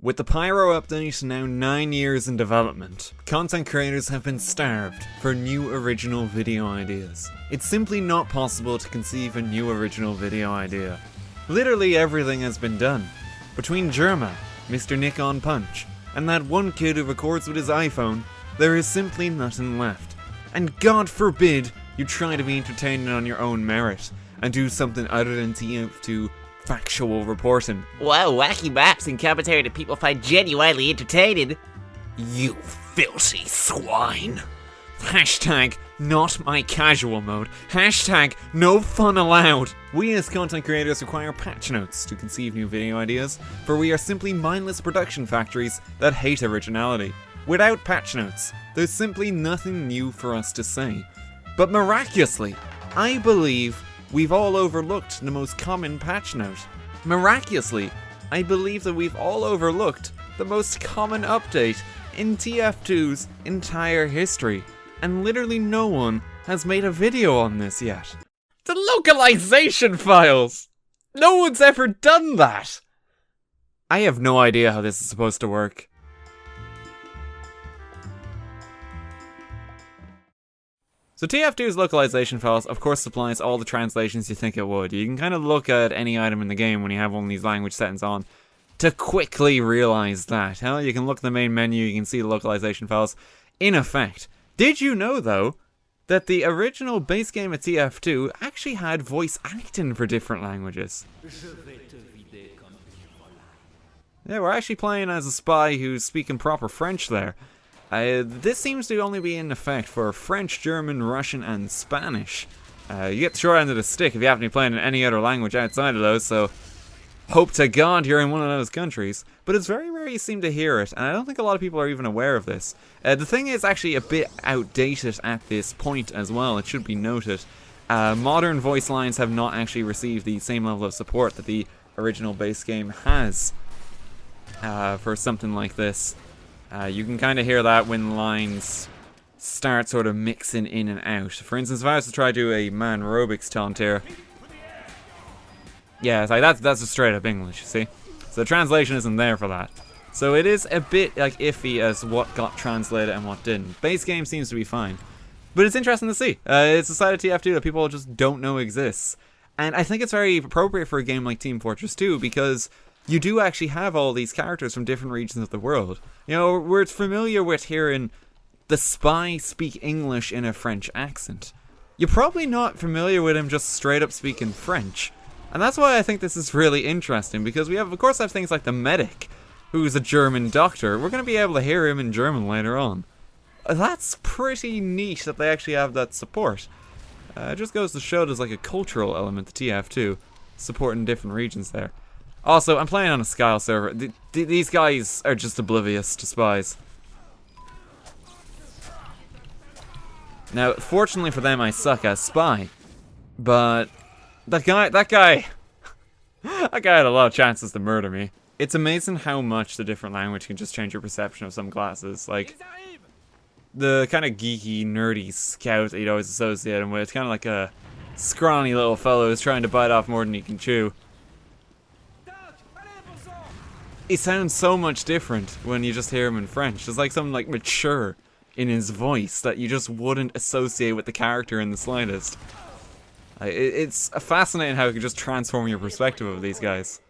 With the Pyro update now 9 years in development, content creators have been starved for new original video ideas. It's simply not possible to conceive a new original video idea. Literally everything has been done. Between Germa, Mr. Nick on Punch, and that one kid who records with his iPhone, there is simply nothing left. And God forbid you try to be entertaining on your own merit, and do something other than TF2 factual reporting. Wow, wacky maps and commentary that people find genuinely entertaining. You filthy swine. Hashtag not my casual mode. Hashtag no fun allowed. We as content creators require patch notes to conceive new video ideas, for we are simply mindless production factories that hate originality. Without patch notes, there's simply nothing new for us to say. But miraculously, I believe we've all overlooked the most common patch note. Miraculously, I believe that we've all overlooked the most common update in TF2's entire history, and literally no one has made a video on this yet. The localization files! No one's ever done that! I have no idea how this is supposed to work. So TF2's localization files of course supplies all the translations you think it would. You can kind of look at any item in the game when you have one of these language settings on to quickly realize that. Hell, you can look at the main menu, you can see the localization files in effect. Did you know though that the original base game of TF2 actually had voice acting for different languages? Yeah, we're actually playing as a spy who's speaking proper French there. This seems to only be in effect for French, German, Russian, and Spanish. You get the short end of the stick if you happen to be playing in any other language outside of those, so hope to God you're in one of those countries. But it's very rare you seem to hear it, and I don't think a lot of people are even aware of this. The thing is actually a bit outdated at this point as well, it should be noted. Modern voice lines have not actually received the same level of support that the original base game has for something like this. You can kind of hear that when lines start sort of mixing in and out. For instance, if I was to try to do a man aerobics taunt here, yeah, it's like that's a straight up English, you see? So the translation isn't there for that. So it is a bit like iffy as what got translated and what didn't. Base game seems to be fine. But it's interesting to see. It's a side of TF2 that people just don't know exists. And I think it's very appropriate for a game like Team Fortress 2 because you do actually have all these characters from different regions of the world. You know, we're familiar with hearing the spy speak English in a French accent. You're probably not familiar with him just straight up speaking French. And that's why I think this is really interesting, because we of course have things like the medic, who's a German doctor. We're going to be able to hear him in German later on. That's pretty neat that they actually have that support. It just goes to show there's like a cultural element to TF2, supporting different regions there. Also, I'm playing on a Skyle server. These guys are just oblivious to spies. Now, fortunately for them, I suck as spy. But that guy had a lot of chances to murder me. It's amazing how much the different language can just change your perception of some classes. Like, the kind of geeky, nerdy scout that you'd always associate him with. It's kind of like a scrawny little fellow who's trying to bite off more than he can chew. He sounds so much different when you just hear him in French. There's like something like mature in his voice that you just wouldn't associate with the character in the slightest. It's fascinating how it can just transform your perspective of these guys.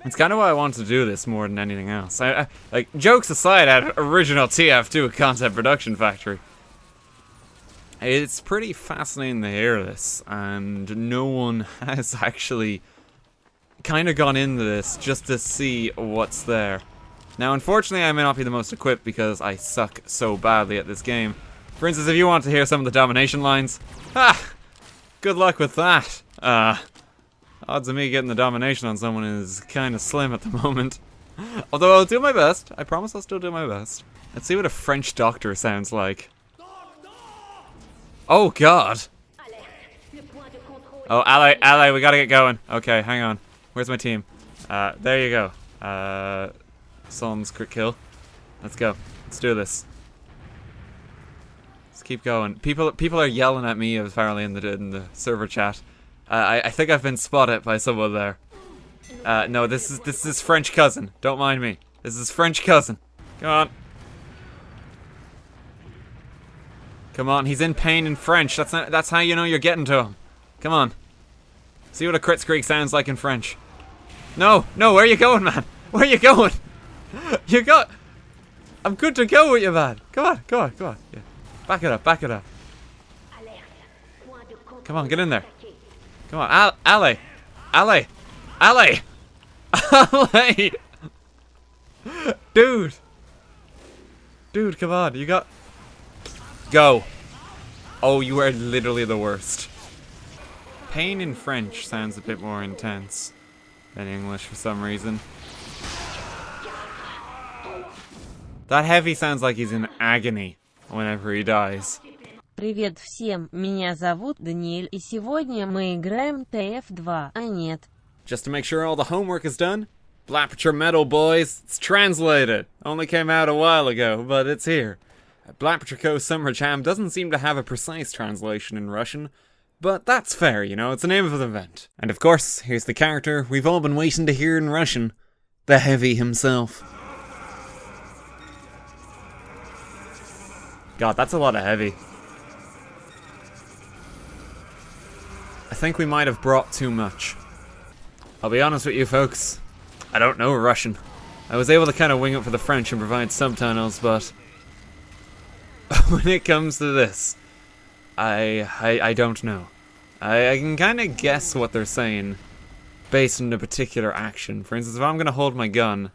It's kind of why I wanted to do this more than anything else. Like, jokes aside, at original TF2 content production factory. It's pretty fascinating to hear this, and no one has actually kind of gone into this just to see what's there. Now, unfortunately, I may not be the most equipped because I suck so badly at this game. For instance, if you want to hear some of the domination lines, good luck with that. Odds of me getting the domination on someone is kind of slim at the moment. Although I'll do my best. I promise I'll still do my best. Let's see what a French doctor sounds like. Oh, God. Oh, ally, we gotta get going. Okay, hang on. Where's my team? There you go. Solom's crit kill. Let's go. Let's do this. Let's keep going. People are yelling at me apparently in the server chat. I think I've been spotted by someone there. No, this is his French cousin. Don't mind me. This is his French cousin. Come on. Come on, he's in pain in French. That's how you know you're getting to him. Come on. See what a crit squeak sounds like in French. No, where are you going, man? Where are you going? I'm good to go with you, man. Come on. Yeah. Back it up. Come on, get in there. Come on, alley. Dude, come on. You got... Go. Oh, you are literally the worst. Pain in French sounds a bit more intense than English for some reason. That heavy sounds like he's in agony whenever he dies. Привет всем, меня зовут Даниэль, и сегодня мы играем TF2, а нет. Just to make sure all the homework is done, Blackpicture Metal, boys. It's translated. Only came out a while ago, but it's here. Blackpicture Co. Summer Jam doesn't seem to have a precise translation in Russian, but that's fair, you know, it's the name of the event. And of course, here's the character we've all been waiting to hear in Russian. The Heavy himself. God, that's a lot of heavy. I think we might have brought too much. I'll be honest with you folks, I don't know Russian. I was able to kind of wing it for the French and provide subtitles, but when it comes to this, I don't know. I can kind of guess what they're saying based on a particular action. For instance, if I'm going to hold my gun,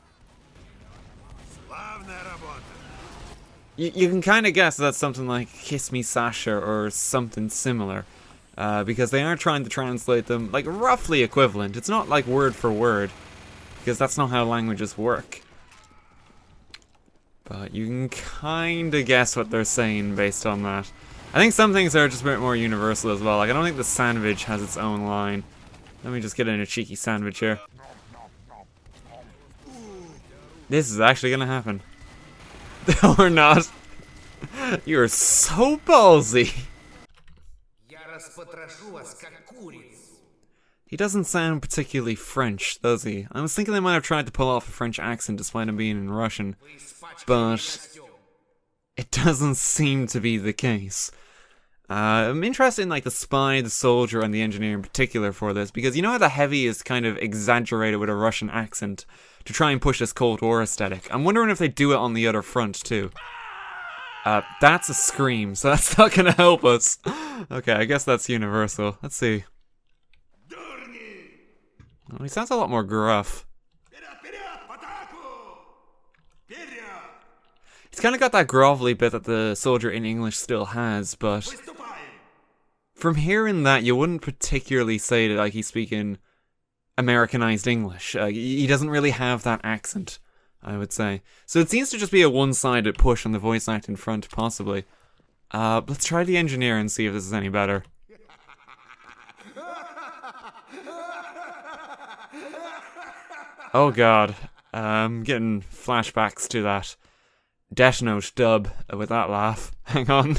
you can kind of guess that's something like "Kiss Me Sasha" or something similar. Because they are trying to translate them like roughly equivalent. It's not like word for word, because that's not how languages work. But you can kind of guess what they're saying based on that. I think some things are just a bit more universal as well. Like, I don't think the sandwich has its own line. Let me just get in a cheeky sandwich here. This is actually gonna happen. Or not. You're so ballsy. He doesn't sound particularly French, does he? I was thinking they might have tried to pull off a French accent despite him being in Russian, but it doesn't seem to be the case. I'm interested in like the spy, the soldier, and the engineer in particular for this, because you know how the Heavy is kind of exaggerated with a Russian accent to try and push this Cold War aesthetic. I'm wondering if they do it on the other front too. That's a scream, so that's not gonna help us. Okay, I guess that's universal. Let's see. Oh, he sounds a lot more gruff. He's kind of got that grovelly bit that the soldier in English still has, but from hearing that, you wouldn't particularly say that like he's speaking Americanized English. He doesn't really have that accent, I would say. So it seems to just be a one-sided push on the voice acting front, possibly. Let's try the engineer and see if this is any better. Oh god, I'm getting flashbacks to that Death Note dub with that laugh. Hang on.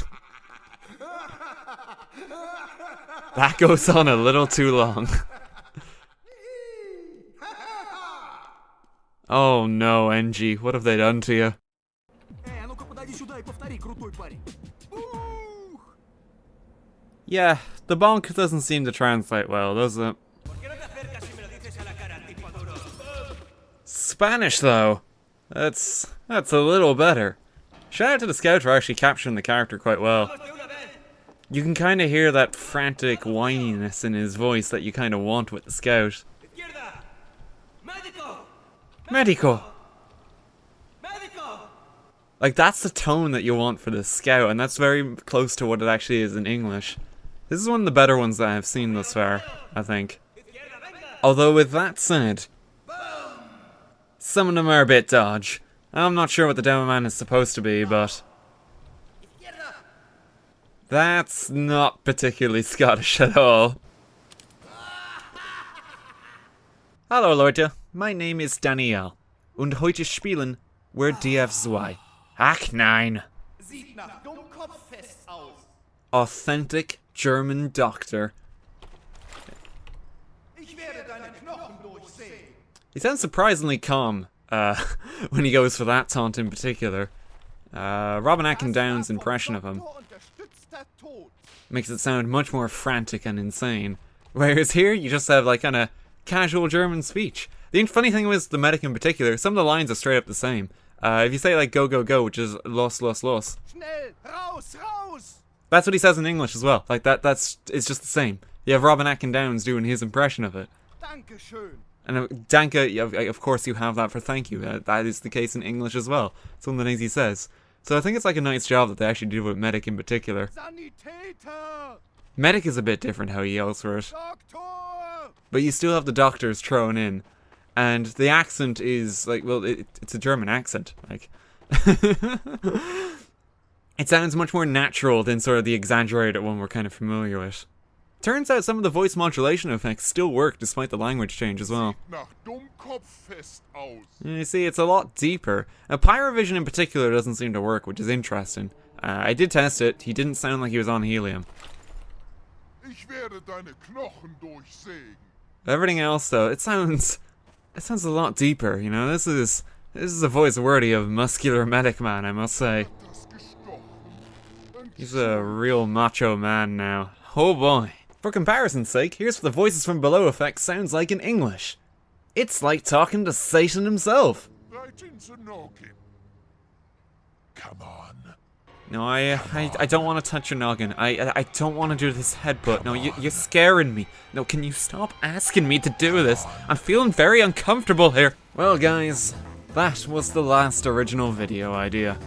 That goes on a little too long. Oh no, NG, what have they done to you? Yeah, the bonk doesn't seem to translate well, does it? Spanish, though. That's a little better. Shout out to the scout for actually capturing the character quite well. You can kind of hear that frantic whininess in his voice that you kind of want with the scout. Medico! Like, that's the tone that you want for the scout, and that's very close to what it actually is in English. This is one of the better ones that I've seen thus far, I think. Although, with that said, some of them are a bit dodge. I'm not sure what the demo man is supposed to be, but that's not particularly Scottish at all. Hallo Leute, my name is Daniel, und heute spielen wir TF2. Ach nein. Authentic German doctor. Ich werde deine Knochen durchsehen. He sounds surprisingly calm when he goes for that taunt in particular. Robin Atkin-Down's impression of him makes it sound much more frantic and insane. Whereas here, you just have like kind of casual German speech. The funny thing was the medic in particular, some of the lines are straight up the same. If you say like go go go, which is los los los, Schnell, raus, raus! that's what he says in English as well. Like it's just the same. You have Robin Atkin-Downs doing his impression of it. Dankeschön. And danke, of course you have that for thank you. That is the case in English as well. It's one of the things he says. So I think it's like a nice job that they actually do with Medic in particular. Sanitäter! Medic is a bit different how he yells for it. Doktor! But you still have the doctors thrown in. And the accent is like, well, it's a German accent. Like, it sounds much more natural than sort of the exaggerated one we're kind of familiar with. Turns out some of the voice modulation effects still work despite the language change as well. You see, it's a lot deeper. Pyrovision in particular doesn't seem to work, which is interesting. I did test it. He didn't sound like he was on helium. Everything else, though, it sounds a lot deeper. You know, this is a voice worthy of muscular medic man, I must say. He's a real macho man now. Oh boy. For comparison's sake, here's what the voices from below effect sounds like in English. It's like talking to Satan himself. Come on. No, I don't want to touch your noggin. I don't want to do this headbutt. No, you're scaring me. No, can you stop asking me to do this? I'm feeling very uncomfortable here. Well, guys, that was the last original video idea.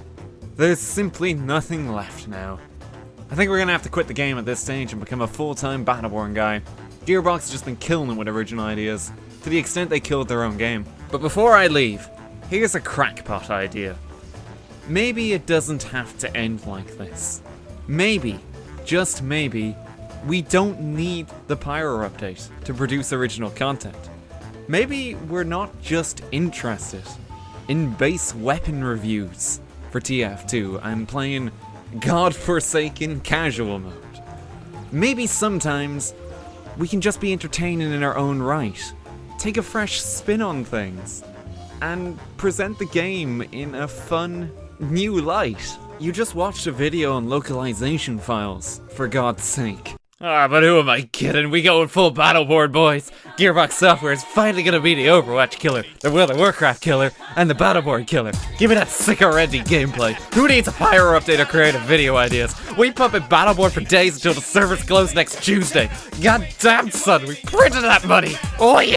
There's simply nothing left now. I think we're gonna have to quit the game at this stage and become a full-time Battleborn guy. Gearbox has just been killing it with original ideas, to the extent they killed their own game. But before I leave, here's a crackpot idea. Maybe it doesn't have to end like this. Maybe, just maybe, we don't need the Pyro update to produce original content. Maybe we're not just interested in base weapon reviews for TF2 and playing godforsaken casual mode. Maybe sometimes we can just be entertaining in our own right, take a fresh spin on things, and present the game in a fun, new light. You just watched a video on localization files, for God's sake. But who am I kidding? We going full Battleborn, boys. Gearbox Software is finally gonna be the Overwatch killer, the World of Warcraft killer, and the Battleborn killer. Give me that sicko-ready gameplay. Who needs a Pyro update or creative video ideas? We pump in Battleborn for days until the servers close next Tuesday. God damn, son, we printed that money. Oh yeah!